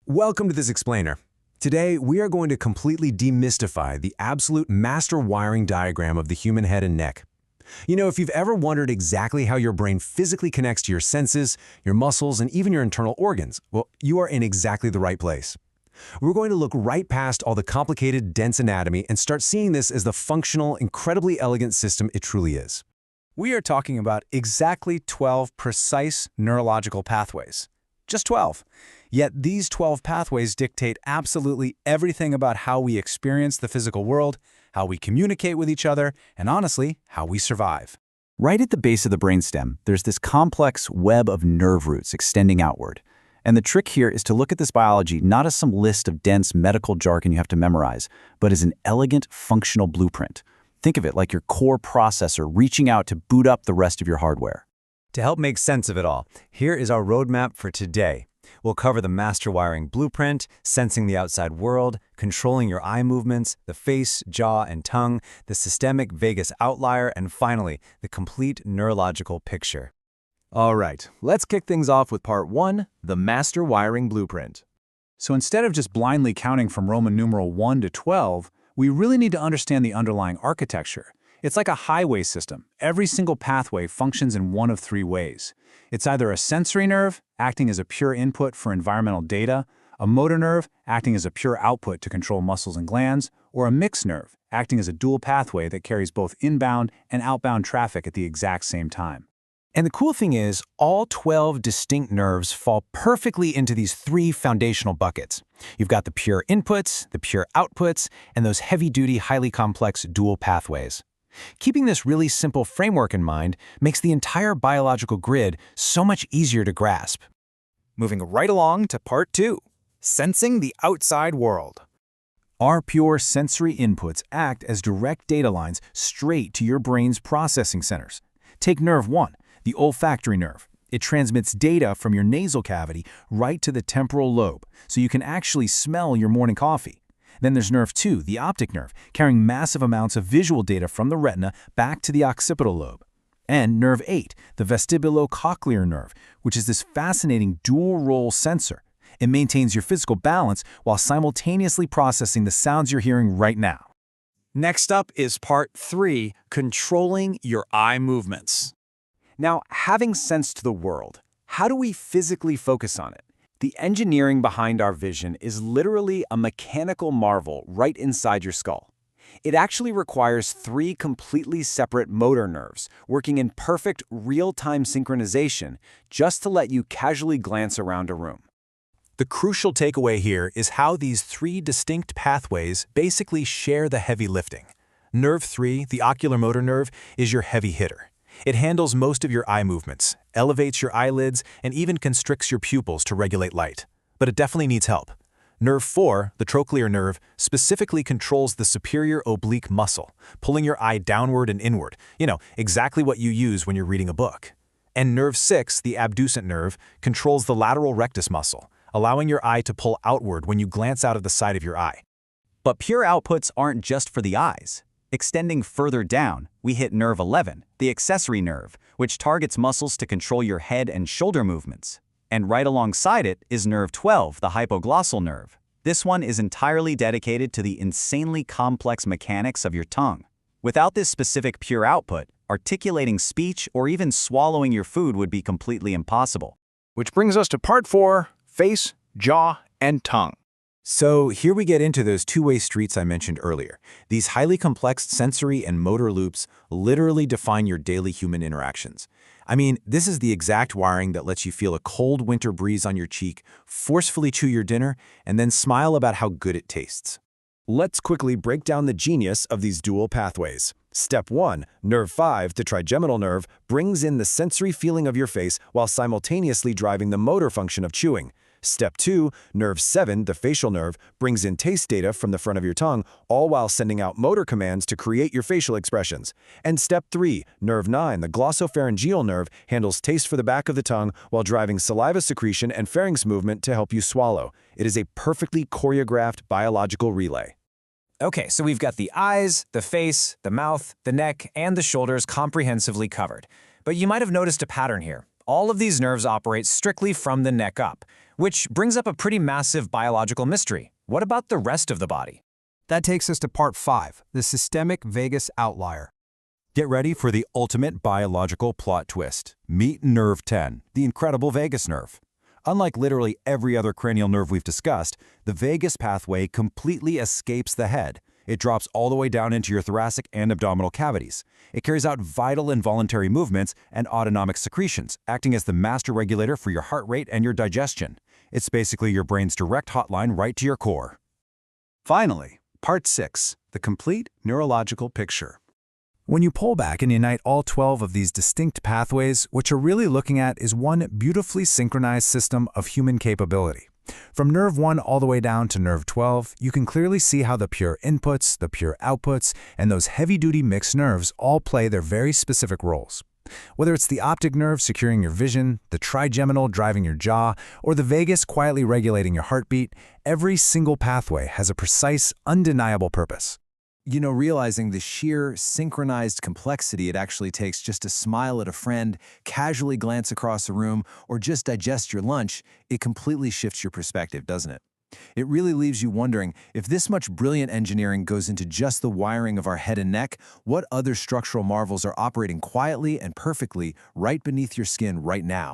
Welcome to this explainer. Today, we are going to completely demystify the absolute master wiring diagram of the human head and neck. You know, if you've ever wondered exactly how your brain physically connects to your senses, your muscles, and even your internal organs, well, you are in exactly the right place. We're going to look right past all the complicated, dense anatomy and start seeing this as the functional, incredibly elegant system it truly is. We are talking about exactly 12 precise neurological pathways. Just 12. Yet these 12 pathways dictate absolutely everything about how we experience the physical world, how we communicate with each other, and honestly, how we survive. Right at the base of the brainstem, there's this complex web of nerve roots extending outward. And the trick here is to look at this biology not as some list of dense medical jargon you have to memorize, but as an elegant, functional blueprint. Think of it like your core processor reaching out to boot up the rest of your hardware. To help make sense of it all, here is our roadmap for today. We'll cover the master wiring blueprint, sensing the outside world, controlling your eye movements, the face, jaw, and tongue, the systemic vagus outlier, and finally, the complete neurological picture. All right, let's kick things off with part 1, the master wiring blueprint. So instead of just blindly counting from Roman numeral 1 to 12, we really need to understand the underlying architecture. It's like a highway system. Every single pathway functions in one of three ways. It's either a sensory nerve, acting as a pure input for environmental data, a motor nerve, acting as a pure output to control muscles and glands, or a mixed nerve, acting as a dual pathway that carries both inbound and outbound traffic at the exact same time. And the cool thing is, all 12 distinct nerves fall perfectly into these three foundational buckets. You've got the pure inputs, the pure outputs, and those heavy-duty, highly complex dual pathways. Keeping this really simple framework in mind makes the entire biological grid so much easier to grasp. Moving right along to part 2, sensing the outside world. Our pure sensory inputs act as direct data lines straight to your brain's processing centers. Take nerve 1, the olfactory nerve. It transmits data from your nasal cavity right to the temporal lobe, so you can actually smell your morning coffee. Then there's nerve 2, the optic nerve, carrying massive amounts of visual data from the retina back to the occipital lobe. And nerve 8, the vestibulocochlear nerve, which is this fascinating dual-role sensor. It maintains your physical balance while simultaneously processing the sounds you're hearing right now. Next up is part 3, controlling your eye movements. Now, having sensed the world, how do we physically focus on it? The engineering behind our vision is literally a mechanical marvel right inside your skull. It actually requires 3 completely separate motor nerves working in perfect real-time synchronization just to let you casually glance around a room. The crucial takeaway here is how these 3 distinct pathways basically share the heavy lifting. Nerve 3, the oculomotor nerve, is your heavy hitter. It handles most of your eye movements, elevates your eyelids, and even constricts your pupils to regulate light. But it definitely needs help. Nerve 4, the trochlear nerve, specifically controls the superior oblique muscle, pulling your eye downward and inward, exactly what you use when you're reading a book. And nerve 6, the abducent nerve, controls the lateral rectus muscle, allowing your eye to pull outward when you glance out of the side of your eye. But pure outputs aren't just for the eyes. Extending further down, we hit nerve 11, the accessory nerve, which targets muscles to control your head and shoulder movements. And right alongside it is nerve 12, the hypoglossal nerve. This one is entirely dedicated to the insanely complex mechanics of your tongue. Without this specific pure output, articulating speech or even swallowing your food would be completely impossible. Which brings us to part 4, face, jaw, and tongue. So here we get into those two-way streets I mentioned earlier. These highly complex sensory and motor loops literally define your daily human interactions. I mean, this is the exact wiring that lets you feel a cold winter breeze on your cheek, forcefully chew your dinner, and then smile about how good it tastes. Let's quickly break down the genius of these dual pathways. Step 1, nerve 5, the trigeminal nerve, brings in the sensory feeling of your face while simultaneously driving the motor function of chewing. Step 2, nerve 7, the facial nerve, brings in taste data from the front of your tongue, all while sending out motor commands to create your facial expressions. And step 3, nerve 9, the glossopharyngeal nerve, handles taste for the back of the tongue while driving saliva secretion and pharynx movement to help you swallow. It is a perfectly choreographed biological relay. Okay, so we've got the eyes, the face, the mouth, the neck, and the shoulders comprehensively covered. But you might have noticed a pattern here. All of these nerves operate strictly from the neck up, which brings up a pretty massive biological mystery. What about the rest of the body? That takes us to part 5, the systemic vagus outlier. Get ready for the ultimate biological plot twist. Meet Nerve 10, the incredible vagus nerve. Unlike literally every other cranial nerve we've discussed, the vagus pathway completely escapes the head. It drops all the way down into your thoracic and abdominal cavities. It carries out vital involuntary movements and autonomic secretions, acting as the master regulator for your heart rate and your digestion. It's basically your brain's direct hotline right to your core. Finally, part 6, the complete neurological picture. When you pull back and unite all 12 of these distinct pathways, what you're really looking at is one beautifully synchronized system of human capability. From nerve 1 all the way down to nerve 12, you can clearly see how the pure inputs, the pure outputs, and those heavy-duty mixed nerves all play their very specific roles. Whether it's the optic nerve securing your vision, the trigeminal driving your jaw, or the vagus quietly regulating your heartbeat, every single pathway has a precise, undeniable purpose. You know, realizing the sheer synchronized complexity it actually takes just to smile at a friend, casually glance across a room, or just digest your lunch, it completely shifts your perspective, doesn't it? It really leaves you wondering, if this much brilliant engineering goes into just the wiring of our head and neck, what other structural marvels are operating quietly and perfectly right beneath your skin right now?